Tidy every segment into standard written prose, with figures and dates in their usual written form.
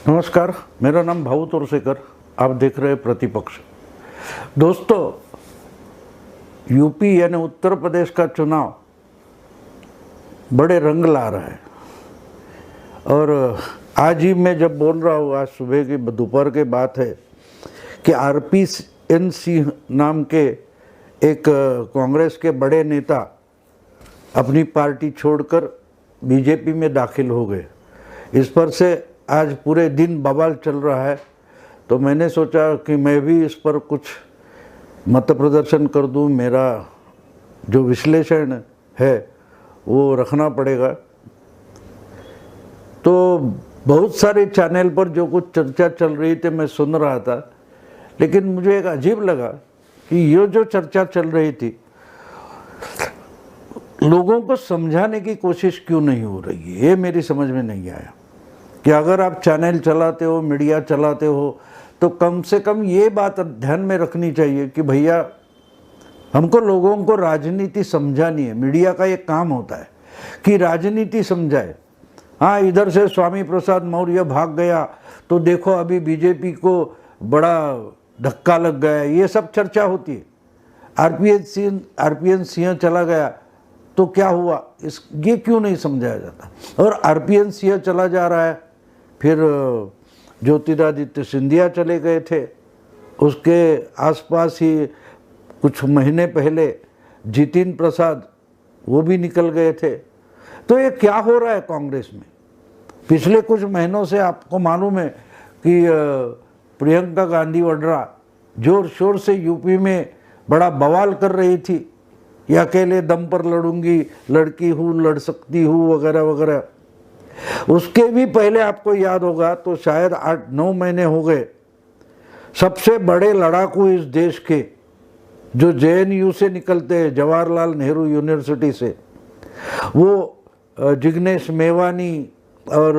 नमस्कार, मेरा नाम भाऊ तोरसेकर। आप देख रहे हैं प्रतिपक्ष। दोस्तों, यूपी यानी उत्तर प्रदेश का चुनाव बड़े रंग ला रहा है। और आज ही मैं जब बोल रहा हूँ, आज सुबह की दोपहर की बात है कि RPN सिंह नाम के एक कांग्रेस के बड़े नेता अपनी पार्टी छोड़कर बीजेपी में दाखिल हो गए। इस पर से आज पूरे दिन बवाल चल रहा है, तो मैंने सोचा कि मैं भी इस पर कुछ मत प्रदर्शन कर दूं। मेरा जो विश्लेषण है वो रखना पड़ेगा। तो बहुत सारे चैनल पर जो कुछ चर्चा चल रही थी मैं सुन रहा था, लेकिन मुझे एक अजीब लगा कि ये जो चर्चा चल रही थी लोगों को समझाने की कोशिश क्यों नहीं हो रही है, ये मेरी समझ में नहीं आया। कि अगर आप चैनल चलाते हो, मीडिया चलाते हो, तो कम से कम ये बात ध्यान में रखनी चाहिए कि भैया हमको लोगों को राजनीति समझानी है। मीडिया का एक काम होता है कि राजनीति समझाए। हाँ, इधर से स्वामी प्रसाद मौर्य भाग गया तो देखो अभी बीजेपी को बड़ा धक्का लग गया, ये सब चर्चा होती है। RPN सिंह चला गया तो क्या हुआ, ये क्यों नहीं समझाया जाता। और RPN सिंह चला जा रहा है, फिर ज्योतिरादित्य सिंधिया चले गए थे, उसके आसपास ही कुछ महीने पहले जितिन प्रसाद वो भी निकल गए थे। तो ये क्या हो रहा है कांग्रेस में। पिछले कुछ महीनों से आपको मालूम है कि प्रियंका गांधी वड्रा जोर शोर से यूपी में बड़ा बवाल कर रही थी, या अकेले दम पर लड़ूंगी, लड़की हूँ, लड़ सकती हूँ, वगैरह वगैरह। उसके भी पहले आपको याद होगा तो शायद 8-9 महीने हो गए, सबसे बड़े लड़ाकू इस देश के जो JNU से निकलते हैं, जवाहरलाल नेहरू यूनिवर्सिटी से, वो जिग्नेश मेवानी और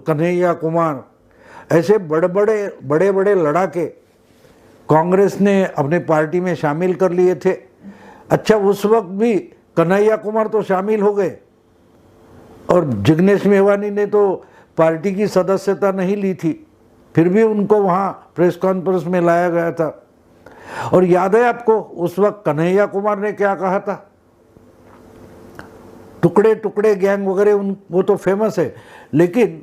कन्हैया कुमार, ऐसे बड़े बड़े लड़ाके कांग्रेस ने अपने पार्टी में शामिल कर लिए थे। अच्छा, उस वक्त भी कन्हैया कुमार तो शामिल हो गए और जिग्नेश मेवानी ने तो पार्टी की सदस्यता नहीं ली थी, फिर भी उनको वहाँ प्रेस कॉन्फ्रेंस में लाया गया था। और याद है आपको उस वक्त कन्हैया कुमार ने क्या कहा था, टुकड़े टुकड़े गैंग वगैरह, वो तो फेमस है, लेकिन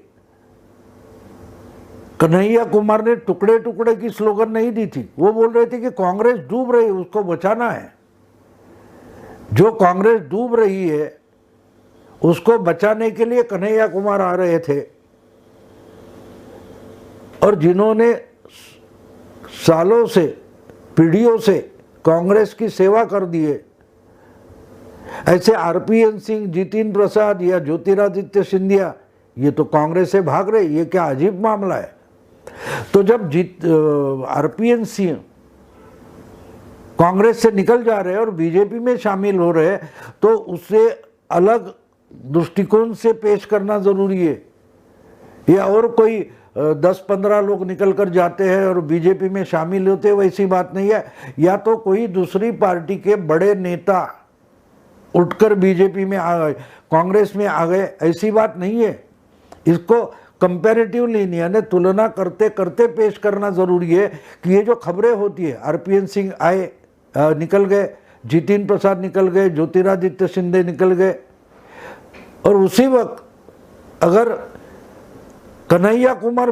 कन्हैया कुमार ने टुकड़े टुकड़े की स्लोगन नहीं दी थी। वो बोल रहे थे कि कांग्रेस डूब रही है, उसको बचाना है। जो कांग्रेस डूब रही है उसको बचाने के लिए कन्हैया कुमार आ रहे थे। और जिन्होंने सालों से, पीढ़ियों से कांग्रेस की सेवा कर दी है, ऐसे RPN सिंह, जितिन प्रसाद या ज्योतिरादित्य सिंधिया, ये तो कांग्रेस से भाग रहे। ये क्या अजीब मामला है। तो जब RPN सिंह कांग्रेस से निकल जा रहे हैं और बीजेपी में शामिल हो रहे हैं, तो उससे अलग दृष्टिकोण से पेश करना जरूरी है। या और कोई 10-15 लोग निकल कर जाते हैं और बीजेपी में शामिल होते हैं, वैसी बात नहीं है। या तो कोई दूसरी पार्टी के बड़े नेता उठकर बीजेपी में आ गए, कांग्रेस में आ गए, ऐसी बात नहीं है। इसको कंपैरेटिवली यानी तुलना करते करते पेश करना जरूरी है कि ये जो खबरें होती है, RPN सिंह आए, निकल गए, जितिन प्रसाद निकल गए, ज्योतिरादित्य सिंधिया निकल गए, और उसी वक्त अगर कन्हैया कुमार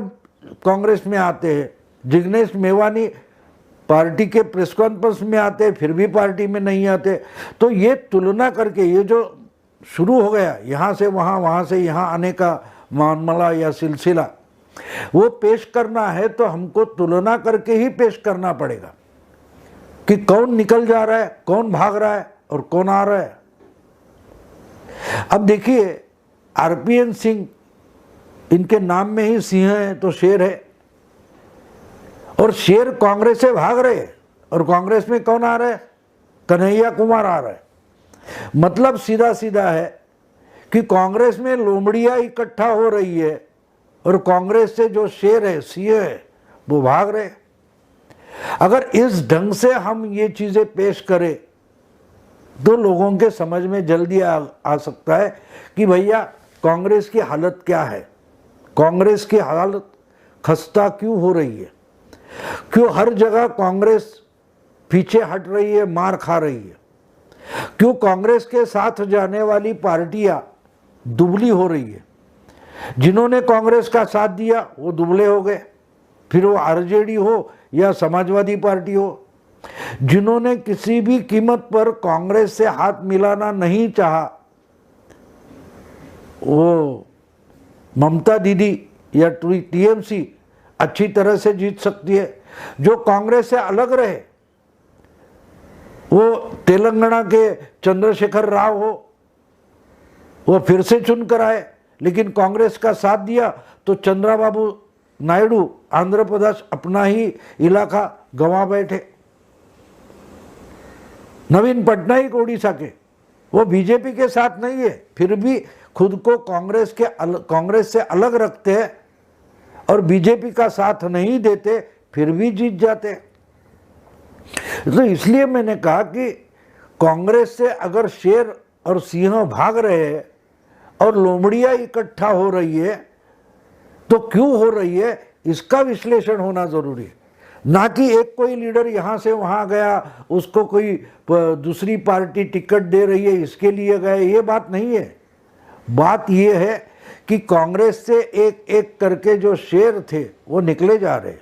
कांग्रेस में आते हैं, जिग्नेश मेवानी पार्टी के प्रेस कॉन्फ्रेंस में आते हैं, फिर भी पार्टी में नहीं आते, तो ये तुलना करके ये जो शुरू हो गया यहाँ से वहाँ, वहाँ से यहाँ आने का मामला या सिलसिला, वो पेश करना है तो हमको तुलना करके ही पेश करना पड़ेगा कि कौन निकल जा रहा है, कौन भाग रहा है और कौन आ रहा है। अब देखिए, RPN सिंह, इनके नाम में ही सिंह है तो शेर है, और शेर कांग्रेस से भाग रहे, और कांग्रेस में कौन आ रहा है, कन्हैया कुमार आ रहा है। मतलब सीधा सीधा है कि कांग्रेस में लोमड़ियां इकट्ठा हो रही है और कांग्रेस से जो शेर है, सिंह है, वो भाग रहे। अगर इस ढंग से हम ये चीजें पेश करें तो लोगों के समझ में जल्दी आ सकता है कि भैया कांग्रेस की हालत क्या है। कांग्रेस की हालत खस्ता क्यों हो रही है, क्यों हर जगह कांग्रेस पीछे हट रही है, मार खा रही है, क्यों कांग्रेस के साथ जाने वाली पार्टियां दुबली हो रही है। जिन्होंने कांग्रेस का साथ दिया वो दुबले हो गए, फिर वो आरजेडी हो या समाजवादी पार्टी हो। जिन्होंने किसी भी कीमत पर कांग्रेस से हाथ मिलाना नहीं चाहा, वो ममता दीदी या टीएमसी अच्छी तरह से जीत सकती है। जो कांग्रेस से अलग रहे, वो तेलंगाना के चंद्रशेखर राव हो, वो फिर से चुनकर आए, लेकिन कांग्रेस का साथ दिया तो चंद्रबाबू नायडू आंध्र प्रदेश अपना ही इलाका गंवा बैठे। नवीन पटनायक ओडिशा के, वो बीजेपी के साथ नहीं है, फिर भी खुद को कांग्रेस से अलग रखते हैं और बीजेपी का साथ नहीं देते, फिर भी जीत जाते। तो इसलिए मैंने कहा कि कांग्रेस से अगर शेर और सिंह भाग रहे हैं और लोमड़ियां इकट्ठा हो रही है, तो क्यों हो रही है इसका विश्लेषण होना जरूरी है। ना कि एक कोई लीडर यहां से वहां गया, उसको कोई दूसरी पार्टी टिकट दे रही है इसके लिए गए, ये बात नहीं है। बात ये है कि कांग्रेस से एक एक करके जो शेर थे वो निकले जा रहे,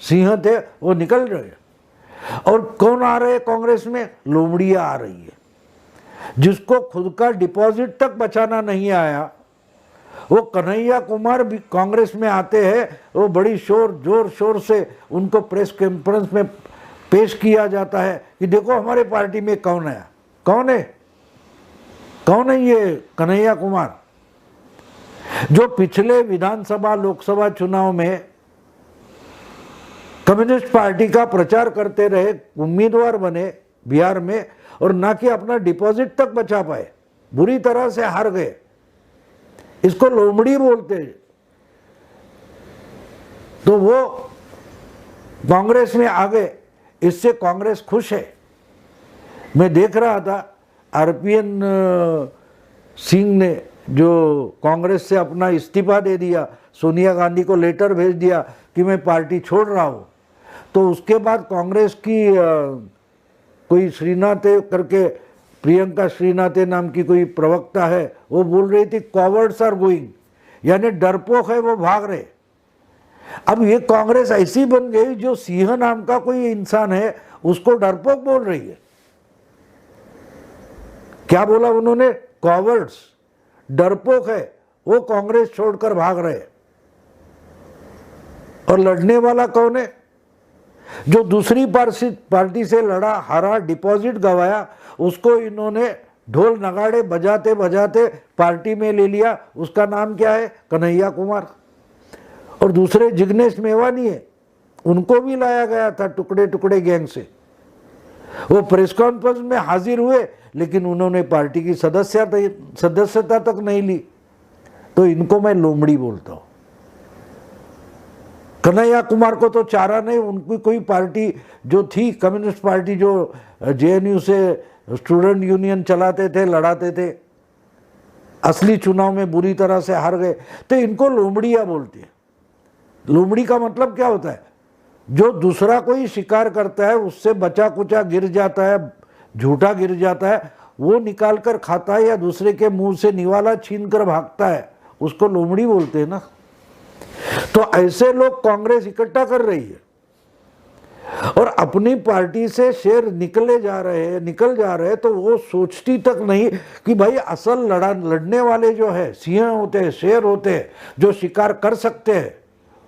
सिंह थे वो निकल रहे, और कौन आ रहे हैं कांग्रेस में? लोमड़ियां आ रही है। जिसको खुद का डिपॉजिट तक बचाना नहीं आया, वो कन्हैया कुमार भी कांग्रेस में आते हैं, वो बड़ी जोर शोर से उनको प्रेस कॉन्फ्रेंस में पेश किया जाता है कि देखो हमारे पार्टी में कौन है। कौन है ये कन्हैया कुमार, जो पिछले विधानसभा लोकसभा चुनाव में कम्युनिस्ट पार्टी का प्रचार करते रहे, उम्मीदवार बने बिहार में, और ना कि अपना डिपॉजिट तक बचा पाए, बुरी तरह से हार गए। इसको लोमड़ी बोलते हैं। तो वो कांग्रेस में आ गए, इससे कांग्रेस खुश है। मैं देख रहा था आरपीएन सिंह ने जो कांग्रेस से अपना इस्तीफा दे दिया, सोनिया गांधी को लेटर भेज दिया कि मैं पार्टी छोड़ रहा हूं, तो उसके बाद कांग्रेस की कोई श्रीनाथे करके, प्रियंका श्रीनाथे नाम की कोई प्रवक्ता है, वो बोल रही थी कॉवर्ड्स आर गोइंग, यानी डरपोक है वो भाग रहे। अब ये कांग्रेस ऐसी बन गई, जो सिंह नाम का कोई इंसान है उसको डरपोक बोल रही है। क्या बोला उन्होंने? कॉवर्ड्स, डरपोक है वो कांग्रेस छोड़कर भाग रहे। और लड़ने वाला कौन है? जो दूसरी पार्टी से लड़ा, हारा, डिपॉजिट गवाया, उसको इन्होंने ढोल नगाड़े बजाते बजाते पार्टी में ले लिया। उसका नाम क्या है? कन्हैया कुमार। और दूसरे जिग्नेश मेवानी है, उनको भी लाया गया था टुकड़े टुकड़े गैंग से। वो प्रेस कॉन्फ्रेंस में हाजिर हुए, लेकिन उन्होंने पार्टी की सदस्यता तक नहीं ली। तो इनको मैं लोमड़ी बोलता हूं। कन्हैया कुमार को तो चारा नहीं, उनकी कोई पार्टी जो थी, कम्युनिस्ट पार्टी जो जेएनयू से स्टूडेंट यूनियन चलाते थे, लड़ाते थे, असली चुनाव में बुरी तरह से हार गए, तो इनको लोमड़िया बोलते हैं। लोमड़ी का मतलब क्या होता है? जो दूसरा कोई शिकार करता है, उससे बचा कुचा गिर जाता है, झूठा गिर जाता है, वो निकाल कर खाता है या दूसरे के मुंह से निवाला छीन कर भागता है, उसको लोमड़ी बोलते हैं ना। तो ऐसे लोग कांग्रेस इकट्ठा कर रही है, और अपनी पार्टी से शेर निकल जा रहे हैं, तो वो सोचती तक नहीं कि भाई असल लड़ने वाले जो है, सिंह होते हैं, शेर होते हैं, जो शिकार कर सकते हैं,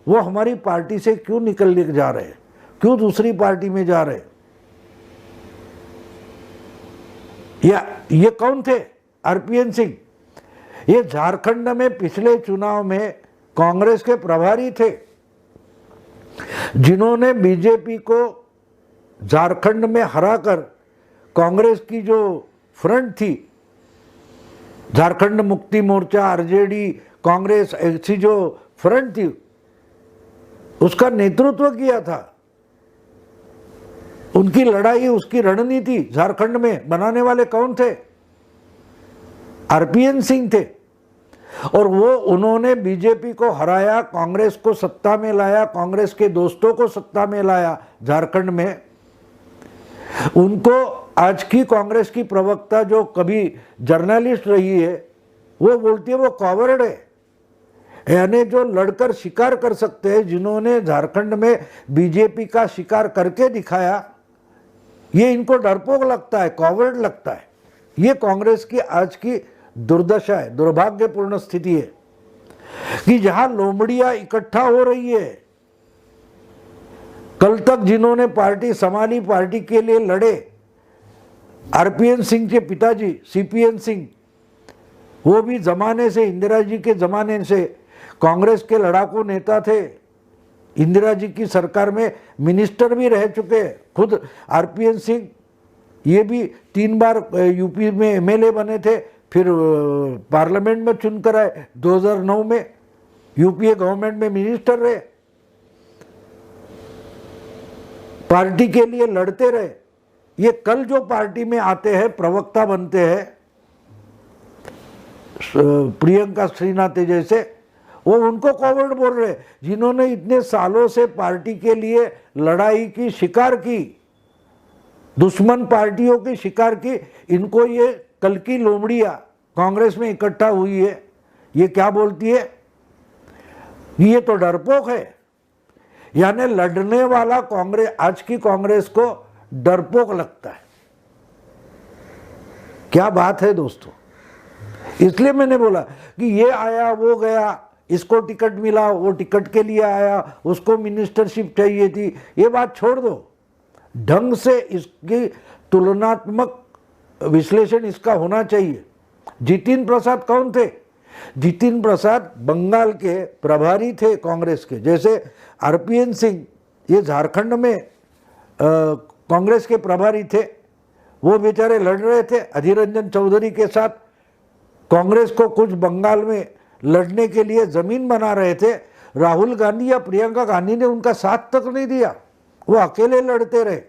वो हमारी पार्टी से क्यों निकल जा रहे हैं, क्यों दूसरी पार्टी में जा रहे हैं। या ये कौन थे? आरपीएन सिंह। ये झारखंड में पिछले चुनाव में कांग्रेस के प्रभारी थे, जिन्होंने बीजेपी को झारखंड में हराकर कांग्रेस की जो फ्रंट थी, झारखंड मुक्ति मोर्चा, आरजेडी, कांग्रेस, ऐसी जो फ्रंट थी, उसका नेतृत्व किया था। उनकी लड़ाई, उसकी रणनीति झारखंड में बनाने वाले कौन थे? आरपीएन सिंह थे। और वो उन्होंने बीजेपी को हराया, कांग्रेस को सत्ता में लाया, कांग्रेस के दोस्तों को सत्ता में लाया झारखंड में। उनको आज की कांग्रेस की प्रवक्ता जो कभी जर्नलिस्ट रही है वो बोलती है वो कॉवर्ड है, यानी जो लड़कर शिकार कर सकते हैं, जिन्होंने झारखंड में बीजेपी का शिकार करके दिखाया, ये इनको डरपोक लगता है, कॉवर्ड लगता है। ये कांग्रेस की आज की दुर्दशा है, दुर्भाग्यपूर्ण स्थिति है कि जहां लोमड़ियां इकट्ठा हो रही है। कल तक जिन्होंने पार्टी संभाली, पार्टी के लिए लड़े, आरपीएन सिंह के पिताजी सीपीएन सिंह, वो भी जमाने से, इंदिरा जी के जमाने से कांग्रेस के लड़ाकू नेता थे। इंदिरा जी की सरकार में मिनिस्टर भी रह चुके। खुद आरपीएन सिंह ये भी 3 बार यूपी में एमएलए बने थे, फिर पार्लियामेंट में चुनकर आए। 2009 में यूपीए गवर्नमेंट में मिनिस्टर रहे, पार्टी के लिए लड़ते रहे। ये कल जो पार्टी में आते हैं, प्रवक्ता बनते हैं, प्रियंका श्रीनाथ जैसे, वो उनको कॉवर्ड बोल रहे, जिन्होंने इतने सालों से पार्टी के लिए लड़ाई की, शिकार की, दुश्मन पार्टियों की शिकार की। इनको ये कल की लोमड़ियां कांग्रेस में इकट्ठा हुई है, ये क्या बोलती है? ये तो डरपोक है। यानी लड़ने वाला कांग्रेस, आज की कांग्रेस को डरपोक लगता है। क्या बात है दोस्तों। इसलिए मैंने बोला कि ये आया, वो गया, इसको टिकट मिला, वो टिकट के लिए आया, उसको मिनिस्टरशिप चाहिए थी, ये बात छोड़ दो। ढंग से इसकी तुलनात्मक विश्लेषण इसका होना चाहिए। जितिन प्रसाद कौन थे? जितिन प्रसाद बंगाल के प्रभारी थे कांग्रेस के, जैसे आरपीएन सिंह ये झारखंड में कांग्रेस के प्रभारी थे। वो बेचारे लड़ रहे थे अधीर रंजन चौधरी के साथ, कांग्रेस को कुछ बंगाल में लड़ने के लिए जमीन बना रहे थे। राहुल गांधी या प्रियंका गांधी ने उनका साथ तक नहीं दिया, वो अकेले लड़ते रहे।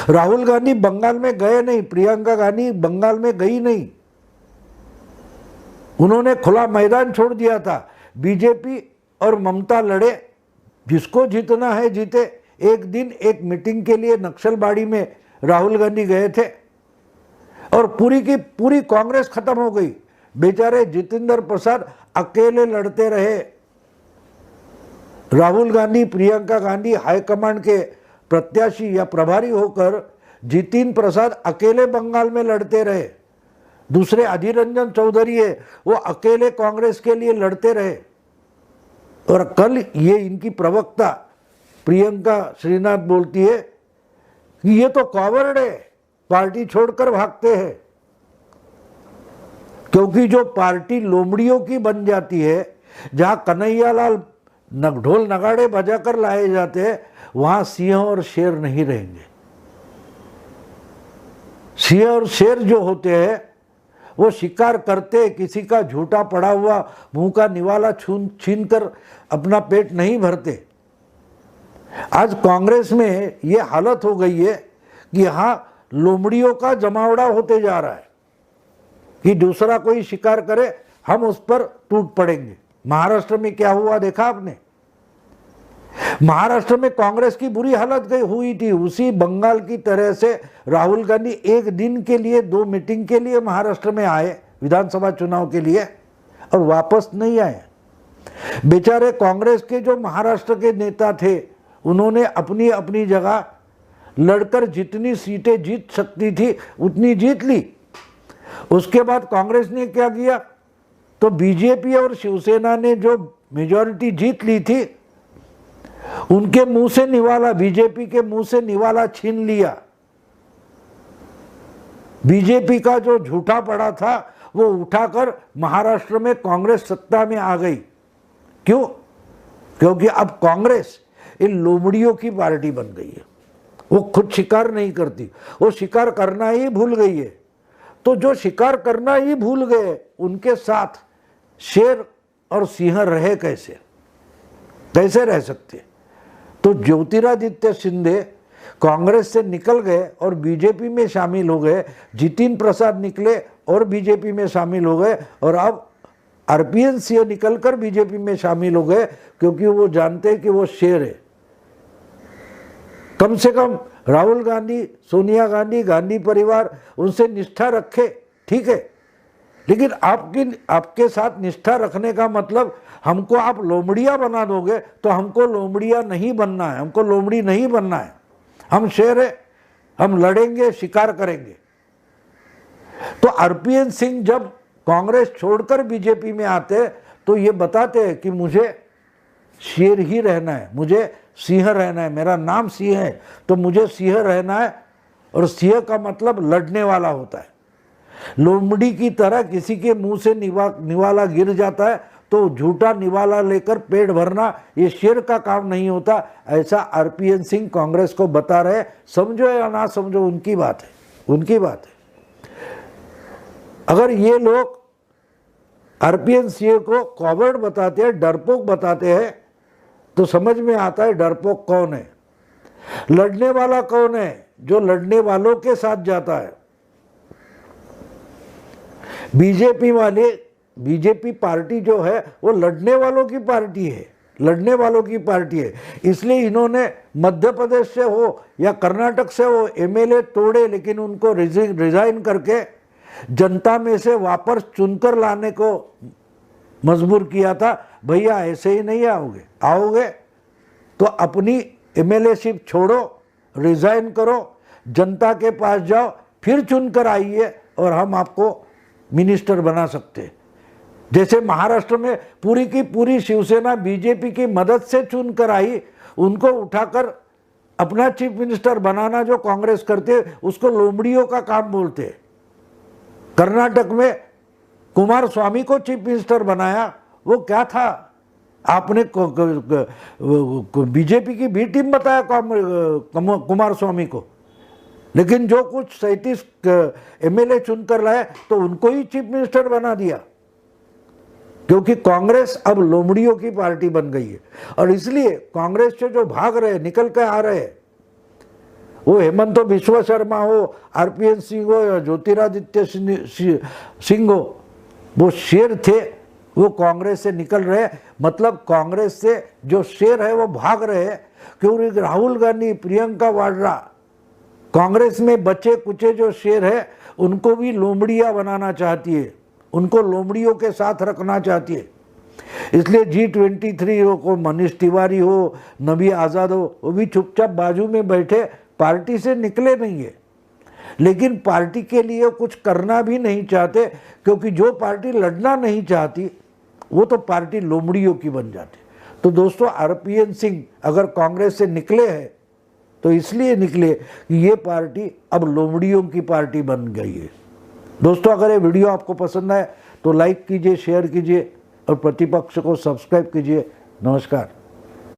राहुल गांधी बंगाल में गए नहीं, प्रियंका गांधी बंगाल में गई नहीं, उन्होंने खुला मैदान छोड़ दिया था। बीजेपी और ममता लड़े, जिसको जीतना है जीते। एक दिन एक मीटिंग के लिए नक्सलबाड़ी में राहुल गांधी गए थे और पूरी की पूरी कांग्रेस खत्म हो गई। बेचारे जितेंद्र प्रसाद अकेले लड़ते रहे। राहुल गांधी, प्रियंका गांधी हाईकमांड के प्रत्याशी या प्रभारी होकर जितिन प्रसाद अकेले बंगाल में लड़ते रहे। दूसरे अधीर रंजन चौधरी है, वो अकेले कांग्रेस के लिए लड़ते रहे। और कल ये इनकी प्रवक्ता प्रियंका श्रीनाथ बोलती है कि ये तो कॉवर्ड है, पार्टी छोड़कर भागते हैं। क्योंकि जो पार्टी लोमड़ियों की बन जाती है, जहां कन्हैयालाल ढोल नगाड़े बजाकर लाए जाते हैं, वहां सिंह और शेर नहीं रहेंगे। सिंह और शेर जो होते हैं वो शिकार करते, किसी का झूठा पड़ा हुआ मुंह का निवाला छीन कर अपना पेट नहीं भरते। आज कांग्रेस में ये हालत हो गई है कि यहां लोमड़ियों का जमावड़ा होते जा रहा है कि दूसरा कोई शिकार करे हम उस पर टूट पड़ेंगे। महाराष्ट्र में क्या हुआ देखा आपने? महाराष्ट्र में कांग्रेस की बुरी हालत हुई थी। उसी बंगाल की तरह से राहुल गांधी एक दिन के लिए 2 मीटिंग के लिए महाराष्ट्र में आए विधानसभा चुनाव के लिए और वापस नहीं आए। बेचारे कांग्रेस के जो महाराष्ट्र के नेता थे, उन्होंने अपनी अपनी जगह लड़कर जितनी सीटें जीत सकती थी उतनी जीत ली। उसके बाद कांग्रेस ने क्या किया, तो बीजेपी और शिवसेना ने जो मेजॉरिटी जीत ली थी उनके मुंह से निवाला, बीजेपी के मुंह से निवाला छीन लिया। बीजेपी का जो झूठा पड़ा था वो उठाकर महाराष्ट्र में कांग्रेस सत्ता में आ गई। क्यों? क्योंकि अब कांग्रेस इन लोमड़ियों की पार्टी बन गई है। वो खुद शिकार नहीं करती, वो शिकार करना ही भूल गई है। तो जो शिकार करना ही भूल गए, उनके साथ शेर और सिंह रहे कैसे रह सकते? तो ज्योतिरादित्य सिंधिया कांग्रेस से निकल गए और बीजेपी में शामिल हो गए। जितिन प्रसाद निकले और बीजेपी में शामिल हो गए, और अब आरपीएन सिंह निकलकर बीजेपी में शामिल हो गए, क्योंकि वो जानते हैं कि वो शेर है। कम से कम राहुल गांधी, सोनिया गांधी, गांधी परिवार उनसे निष्ठा रखे, ठीक है, लेकिन आपके साथ निष्ठा रखने का मतलब हमको आप लोमड़िया बना दोगे, तो हमको लोमड़िया नहीं बनना है, हमको लोमड़ी नहीं बनना है। हम शेर है, हम लड़ेंगे, शिकार करेंगे। तो आरपीएन सिंह जब कांग्रेस छोड़कर बीजेपी में आते तो ये बताते हैं कि मुझे शेर ही रहना है, मुझे सिंह रहना है, मेरा नाम सिंह है तो मुझे सिंह रहना है। और सिंह का मतलब लड़ने वाला होता है। लोमड़ी की तरह किसी के मुंह से निवाला गिर जाता है तो झूठा निवाला लेकर पेट भरना ये शेर का काम नहीं होता, ऐसा आरपीएन सिंह कांग्रेस को बता रहे। समझो या ना समझो, उनकी बात है, उनकी बात है। अगर ये लोग आरपीएन सिंह को कॉवर्ड बताते हैं, डरपोक बताते हैं, तो समझ में आता है डरपोक कौन है, लड़ने वाला कौन है, जो लड़ने वालों के साथ जाता है। बीजेपी पार्टी जो है वो लड़ने वालों की पार्टी है, लड़ने वालों की पार्टी है। इसलिए इन्होंने मध्य प्रदेश से हो या कर्नाटक से हो एमएलए तोड़े, लेकिन उनको रिजाइन करके जनता में से वापस चुनकर लाने को मजबूर किया था। भैया ऐसे ही नहीं आओगे तो अपनी एमएलएशिप छोड़ो, रिजाइन करो, जनता के पास जाओ, फिर चुनकर आइए और हम आपको मिनिस्टर बना सकते हैं। जैसे महाराष्ट्र में पूरी की पूरी शिवसेना बीजेपी की मदद से चुनकर आई, उनको उठाकर अपना चीफ मिनिस्टर बनाना जो कांग्रेस करते उसको लोमड़ियों का काम बोलते हैं। कर्नाटक में कुमार स्वामी को चीफ मिनिस्टर बनाया, वो क्या था, आपने बीजेपी की बी टीम बताया कुमार स्वामी को, लेकिन जो कुछ 37 एमएलए चुनकर लाए तो उनको ही चीफ मिनिस्टर बना दिया, क्योंकि कांग्रेस अब लोमड़ियों की पार्टी बन गई है। और इसलिए कांग्रेस से जो भाग रहे, निकल कर आ रहे, वो हेमंत बिश्व शर्मा हो, आरपीएन सिंह हो या ज्योतिरादित्य सिंह हो, वो शेर थे, वो कांग्रेस से निकल रहे। मतलब कांग्रेस से जो शेर है वो भाग रहे हैं, क्योंकि राहुल गांधी, प्रियंका वाड्रा कांग्रेस में बचे कुचे जो शेर है उनको भी लोमड़िया बनाना चाहती है, उनको लोमड़ियों के साथ रखना चाहती है। इसलिए G23 हो, को मनीष तिवारी हो, नबी आज़ाद हो, वो भी चुपचाप बाजू में बैठे, पार्टी से निकले नहीं है, लेकिन पार्टी के लिए कुछ करना भी नहीं चाहते, क्योंकि जो पार्टी लड़ना नहीं चाहती वो तो पार्टी लोमड़ियों की बन जाती। तो दोस्तों, आरपीएन सिंह अगर कांग्रेस से निकले हैं तो इसलिए निकले कि ये पार्टी अब लोमड़ियों की पार्टी बन गई है। दोस्तों, अगर ये वीडियो आपको पसंद आए तो लाइक कीजिए, शेयर कीजिए और प्रतिपक्ष को सब्सक्राइब कीजिए। नमस्कार।